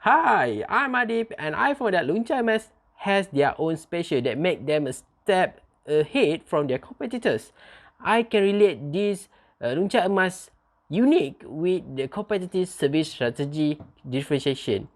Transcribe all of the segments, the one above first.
Hi, I'm Adip, and I found that Lunchai Mas has their own special that make them a step ahead from their competitors. I can relate this Lunchai Emas unique with the competitive service strategy differentiation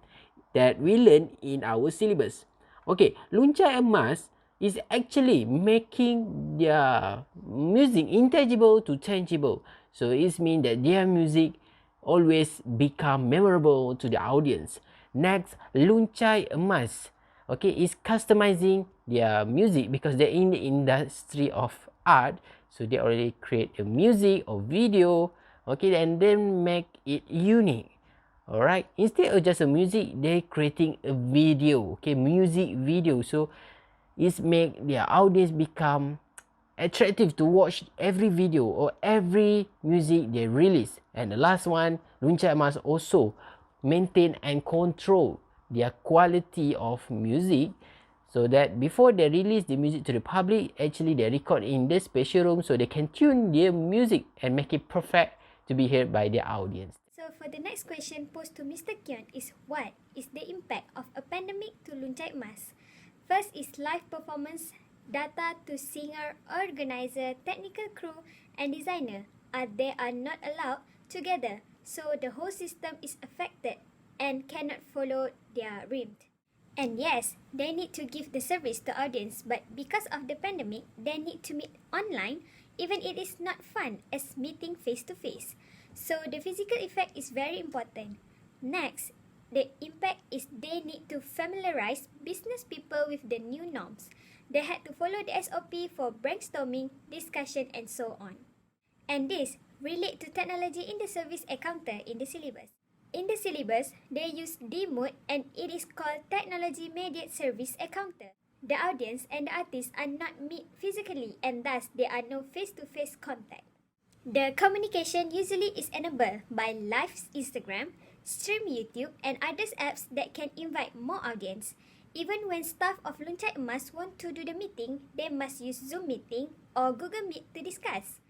that we learn in our syllabus. Okay, Lunchai Emas is actually making their music intangible to tangible. So it means that their music always become memorable to the audience. Next, Lunchai Emas, okay, is customizing their music because they're in the industry of art, so they already create a music or video, okay, and then make it unique. Alright, instead of just a music, they're creating a video, okay, music video. So it's make their audience become attractive to watch every video or every music they release. And the last one, Lunchai must also maintain and control their quality of music, so that before they release the music to the public, actually they record in the special room so they can tune their music and make it perfect to be heard by their audience. So for the next question posed to Mr. Kion is, what is the impact of a pandemic to Lunchai Mas? First is live performance data to singer, organizer, technical crew and designer they are not allowed together, so the whole system is affected and cannot follow their rhythm. And yes, they need to give the service to audience, but because of the pandemic, they need to meet online, even it is not fun as meeting face to face. So the physical effect is very important. Next, the impact is they need to familiarize business people with the new norms. They had to follow the SOP for brainstorming, discussion and so on. And this relate to technology in the service encounter in the syllabus. In the syllabus, they use D mode and it is called Technology Mediate Service Encounter. The audience and the artist are not meet physically and thus there are no face-to-face contact. The communication usually is enabled by live Instagram, stream YouTube and other apps that can invite more audience. Even when staff of Lunchai Emas want to do the meeting, they must use Zoom meeting or Google Meet to discuss.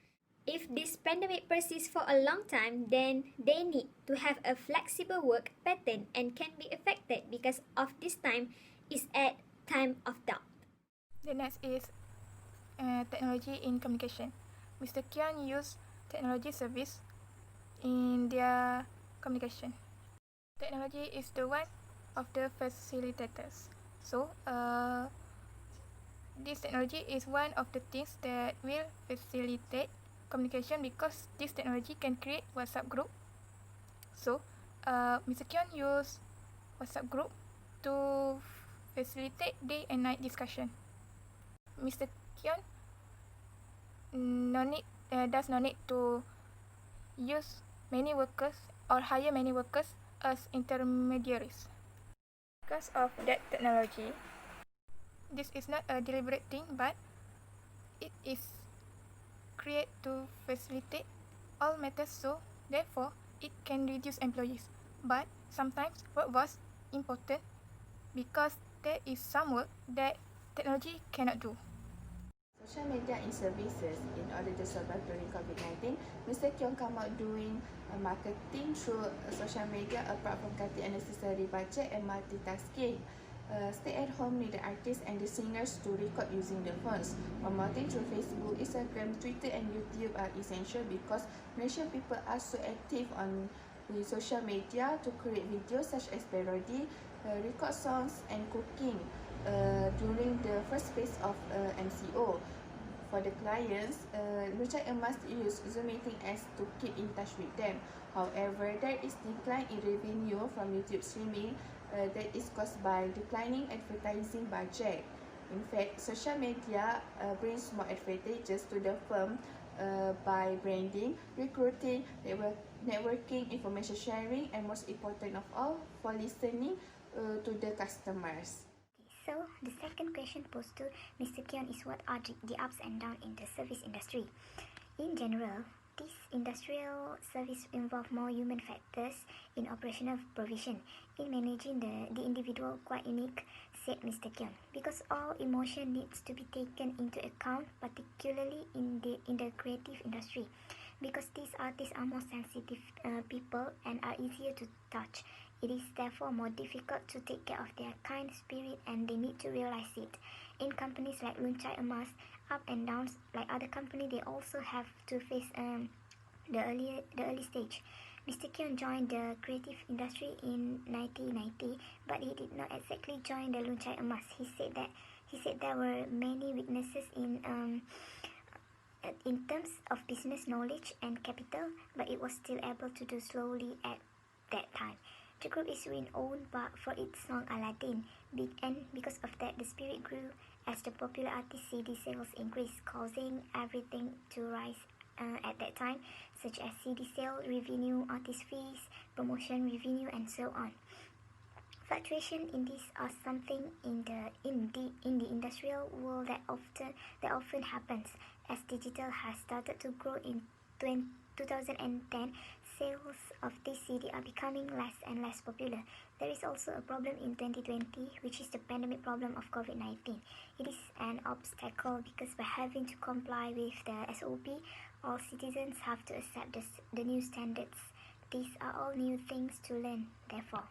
If this pandemic persists for a long time, then they need to have a flexible work pattern and can be affected because of this time is at time of doubt. The next is technology in communication. Mr. Kian used technology service in their communication. Technology is the one of the facilitators. So, this technology is one of the things that will facilitate communication because this technology can create WhatsApp group. So, Mr. Kion used WhatsApp group to facilitate day and night discussion. Mr. Kion does not need to use many workers or hire many workers as intermediaries. Because of that technology, this is not a deliberate thing, but it is created to facilitate all matters, so therefore it can reduce employees. But sometimes work was important because there is some work that technology cannot do. Social media in services in order to survive during COVID-19. Mr. Kiong come out doing marketing through social media apart from cutting unnecessary budget and multitasking. Stay-at-home need the artists and the singers to record using the phones. Promoting through Facebook, Instagram, Twitter and YouTube are essential because Malaysian people are so active on the social media to create videos such as parody, record songs and cooking during the first phase of MCO. For the clients, Lunchai must use Zoom meeting as to keep in touch with them. However, there is decline in revenue from YouTube streaming that is caused by declining advertising budget. In fact, social media brings more advantages to the firm by branding, recruiting, networking, information sharing, and most important of all, for listening to the customers. So the second question posed to Mr. Kion is, what are the ups and downs in the service industry? In general, this industrial service involve more human factors in operational provision. In managing the individual quite unique, said Mr. Kion, because all emotion needs to be taken into account, particularly in the creative industry. Because these artists are more sensitive people and are easier to touch. It is therefore more difficult to take care of their kind spirit, and they need to realize it. In companies like Luncai Emas, up and downs like other companies, they also have to face the early stage. Mr. Kyon joined the creative industry in 1990, but he did not exactly join the Luncai Emas. He said there were many weaknesses in terms of business knowledge and capital, but it was still able to do slowly at that time. The group is renowned for its song Aladdin, and because of that, the spirit grew as the popular artist CD sales increased, causing everything to rise at that time, such as CD sale revenue, artist fees, promotion revenue, and so on. Fluctuation in these are something in the industrial world that often happens. As digital has started to grow in 2010, sales of this CD are becoming less and less popular. There is also a problem in 2020, which is the pandemic problem of COVID-19. It is an obstacle because by having to comply with the SOP, all citizens have to accept the new standards. These are all new things to learn, therefore.